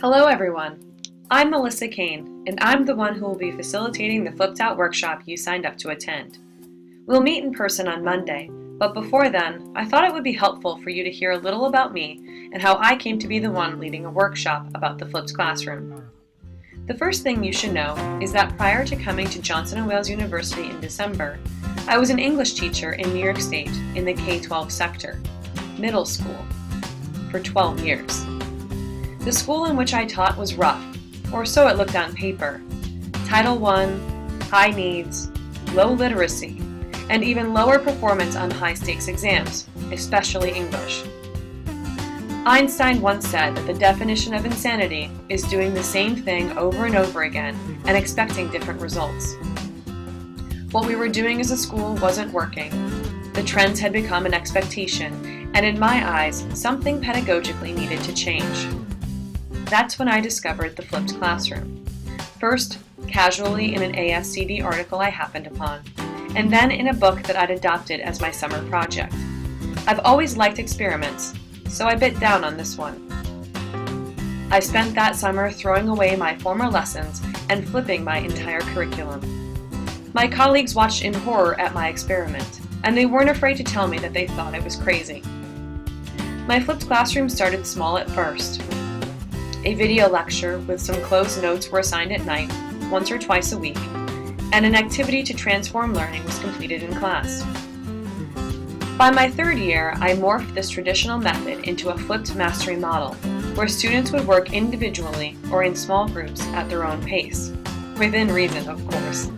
Hello everyone, I'm Melissa Kane, and I'm the one who will be facilitating the Flipped Out workshop you signed up to attend. We'll meet in person on Monday, but before then, I thought it would be helpful for you to hear a little about me and how I came to be the one leading a workshop about the flipped classroom. The first thing you should know is that prior to coming to Johnson & Wales University in December, I was an English teacher in New York State in the K-12 sector, middle school, for 12 years. The school in which I taught was rough, or so it looked on paper. Title I, high needs, low literacy, and even lower performance on high-stakes exams, especially English. Einstein once said that the definition of insanity is doing the same thing over and over again and expecting different results. What we were doing as a school wasn't working. The trends had become an expectation, and in my eyes, something pedagogically needed to change. That's when I discovered the flipped classroom. First, casually in an ASCD article I happened upon, and then in a book that I'd adopted as my summer project. I've always liked experiments, so I bit down on this one. I spent that summer throwing away my former lessons and flipping my entire curriculum. My colleagues watched in horror at my experiment, and they weren't afraid to tell me that they thought I was crazy. My flipped classroom started small at first. A video lecture with some closed notes were assigned at night, once or twice a week, and an activity to transform learning was completed in class. By my third year, I morphed this traditional method into a flipped mastery model, where students would work individually or in small groups at their own pace, within reason, of course.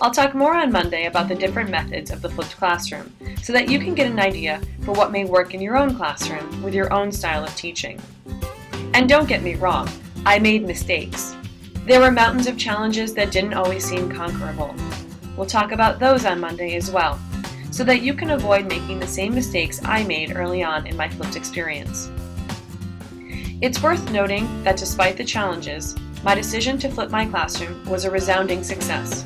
I'll talk more on Monday about the different methods of the flipped classroom, so that you can get an idea for what may work in your own classroom with your own style of teaching. And don't get me wrong, I made mistakes. There were mountains of challenges that didn't always seem conquerable. We'll talk about those on Monday as well, so that you can avoid making the same mistakes I made early on in my flipped experience. It's worth noting that despite the challenges, my decision to flip my classroom was a resounding success.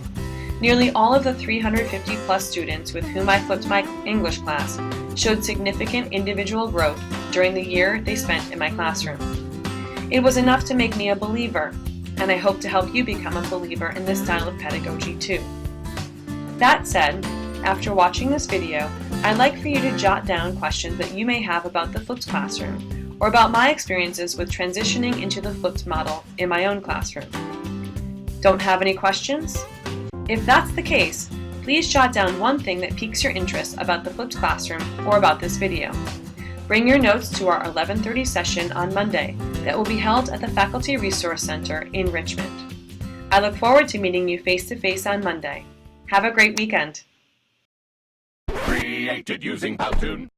Nearly all of the 350 plus students with whom I flipped my English class showed significant individual growth during the year they spent in my classroom. It was enough to make me a believer, and I hope to help you become a believer in this style of pedagogy too. That said, after watching this video, I'd like for you to jot down questions that you may have about the flipped classroom, or about my experiences with transitioning into the flipped model in my own classroom. Don't have any questions? If that's the case, please jot down one thing that piques your interest about the flipped classroom or about this video. Bring your notes to our 11:30 session on Monday that will be held at the Faculty Resource Center in Richmond. I look forward to meeting you face-to-face on Monday. Have a great weekend. Created using Powtoon.